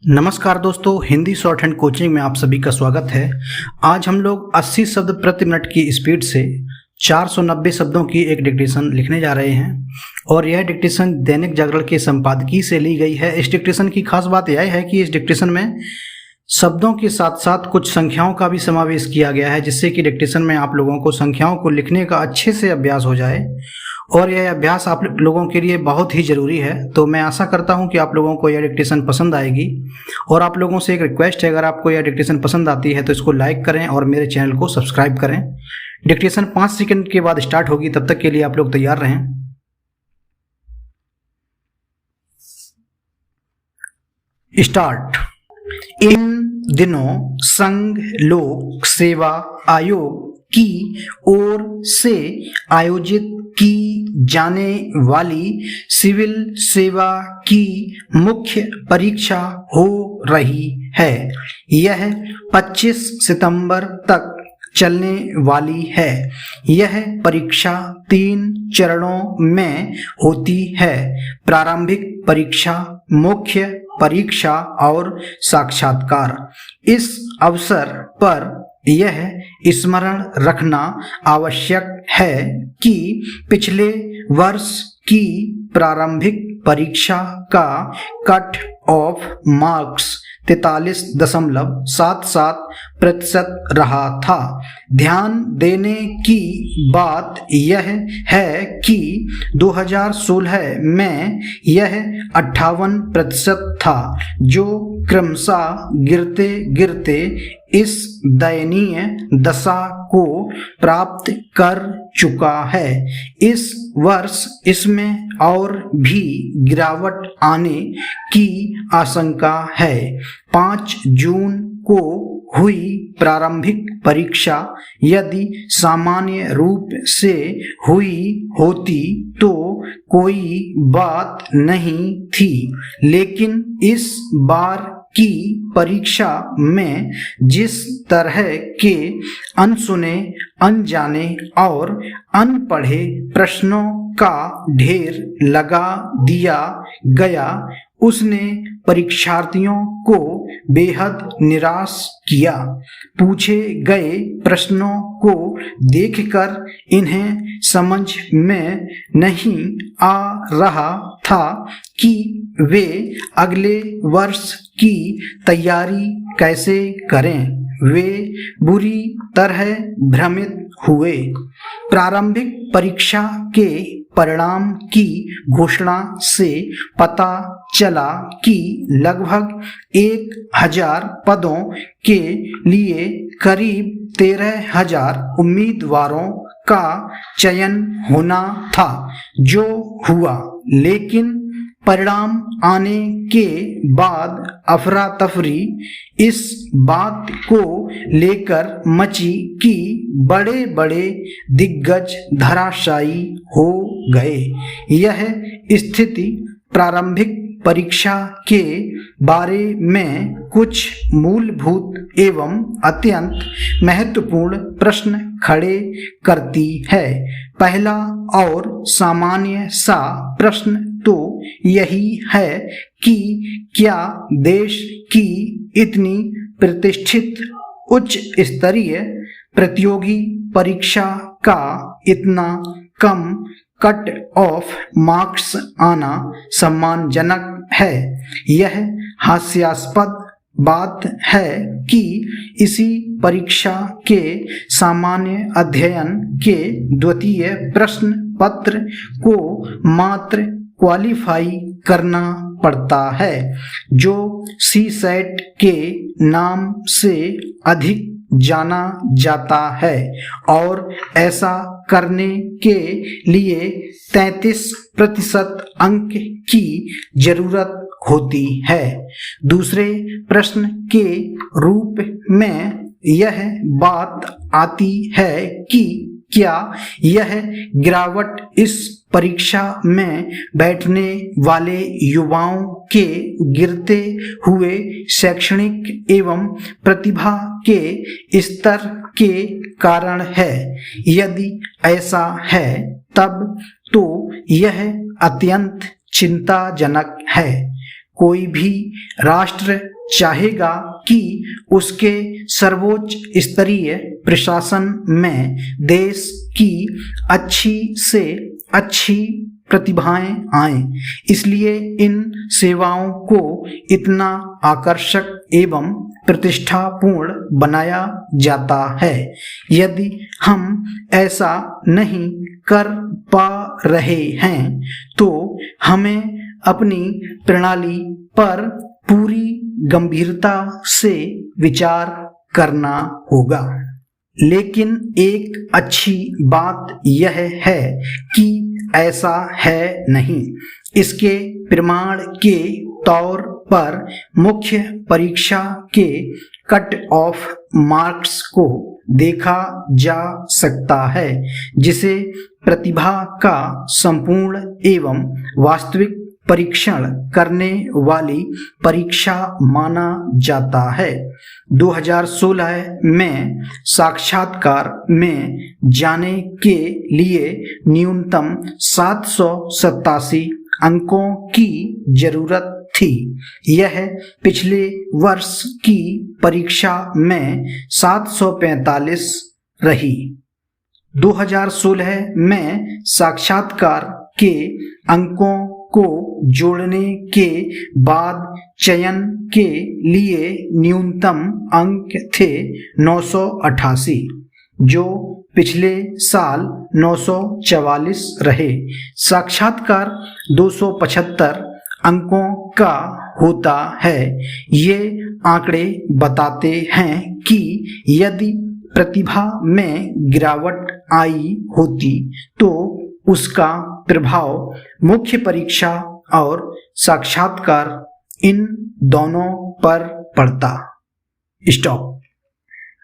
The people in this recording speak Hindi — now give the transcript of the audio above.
नमस्कार दोस्तों, हिंदी शॉर्ट हैंड कोचिंग में आप सभी का स्वागत है। आज हम लोग 80 शब्द प्रति मिनट की स्पीड से 490 शब्दों की एक डिक्टेशन लिखने जा रहे हैं और यह डिक्टेशन दैनिक जागरण के संपादकीय से ली गई है। इस डिक्टेशन की खास बात यह है कि इस डिक्टेशन में शब्दों के साथ साथ कुछ संख्याओं का भी समावेश किया गया है, जिससे कि डिक्टेशन में आप लोगों को संख्याओं को लिखने का अच्छे से अभ्यास हो जाए और यह अभ्यास आप लोगों के लिए बहुत ही ज़रूरी है। तो मैं आशा करता हूं कि आप लोगों को यह डिक्टेशन पसंद आएगी और आप लोगों से एक रिक्वेस्ट है, अगर आपको यह डिक्टेशन पसंद आती है तो इसको लाइक करें और मेरे चैनल को सब्सक्राइब करें। डिक्टेशन 5 सेकंड के बाद स्टार्ट होगी, तब तक के लिए आप लोग तैयार रहें। स्टार्ट। इन दिनों संघ लोक सेवा आयोग की ओर से आयोजित की जाने वाली सिविल सेवा की मुख्य परीक्षा हो रही है। यह 25 सितंबर तक चलने वाली है। यह परीक्षा 3 चरणों में होती है: प्रारंभिक परीक्षा, मुख्य परीक्षा और साक्षात्कार। इस अवसर पर यह स्मरण रखना आवश्यक है कि पिछले वर्ष की प्रारंभिक परीक्षा का कट ऑफ मार्क्स 43.77% रहा था। ध्यान देने की बात यह है कि 2016 में यह 58% था, जो क्रमशः गिरते गिरते इस दयनीय दशा को प्राप्त कर चुका है। इस वर्ष इसमें और भी गिरावट आने की आशंका है। 5 जून को हुई प्रारंभिक परीक्षा यदि सामान्य रूप से हुई होती तो कोई बात नहीं थी, लेकिन इस बार की परीक्षा में जिस तरह के अनसुने, अनजाने और अनपढ़े प्रश्नों का ढेर लगा दिया गया, उसने परीक्षार्थियों को बेहद निराश किया। पूछे गए प्रश्नों को देखकर इन्हें समझ में नहीं आ रहा था कि वे अगले वर्ष की तैयारी कैसे करें। वे बुरी तरह भ्रमित हुए। प्रारंभिक परीक्षा के परिणाम की घोषणा से पता चला कि लगभग 1000 पदों के लिए करीब 13,000 उम्मीदवारों का चयन होना था, जो हुआ। लेकिन परिणाम आने के बाद अफरा तफरी इस बात को लेकर मची कि बड़े बड़े दिग्गज धराशायी हो गए। यह स्थिति प्रारंभिक परीक्षा के बारे में कुछ मूलभूत एवं अत्यंत महत्वपूर्ण प्रश्न खड़े करती है। पहला और सामान्य सा प्रश्न तो यही है कि क्या देश की इतनी प्रतिष्ठित उच्च स्तरीय प्रतियोगी परीक्षा का इतना कम कट ऑफ मार्क्स आना सम्मानजनक है? यह हास्यास्पद बात है कि इसी परीक्षा के सामान्य अध्ययन के द्वितीय प्रश्न पत्र को मात्र क्वालिफाई करना पड़ता है, जो सीसेट के नाम से अधिक जाना जाता है, और ऐसा करने के लिए 33% अंक की जरूरत होती है। दूसरे प्रश्न के रूप में यह बात आती है कि क्या यह गिरावट इस परीक्षा में बैठने वाले युवाओं के गिरते हुए शैक्षणिक एवं प्रतिभा के स्तर के कारण है? यदि ऐसा है तब तो यह अत्यंत चिंताजनक है। कोई भी राष्ट्र चाहेगा कि उसके सर्वोच्च स्तरीय प्रशासन में देश की अच्छी से अच्छी प्रतिभाएं आएं, इसलिए इन सेवाओं को इतना आकर्षक एवं प्रतिष्ठापूर्ण बनाया जाता है। यदि हम ऐसा नहीं कर पा रहे हैं तो हमें अपनी प्रणाली पर पूरी गंभीरता से विचार करना होगा। लेकिन एक अच्छी बात यह है कि ऐसा है नहीं। इसके प्रमाण के तौर पर मुख्य परीक्षा के कट ऑफ मार्क्स को देखा जा सकता है, जिसे प्रतिभा का संपूर्ण एवं वास्तविक परीक्षण करने वाली परीक्षा माना जाता है। 2016 में साक्षात्कार में जाने के लिए न्यूनतम 787 अंकों की जरूरत थी। यह पिछले वर्ष की परीक्षा में 745 रही। 2016 में साक्षात्कार के अंकों को जोड़ने के बाद चयन के लिए न्यूनतम अंक थे 988, जो पिछले साल 944 रहे। साक्षात्कार 275 अंकों का होता है। ये आंकड़े बताते हैं कि यदि प्रतिभा में गिरावट आई होती तो उसका प्रभाव मुख्य परीक्षा और साक्षात्कार इन दोनों पर पड़ता। स्टॉप।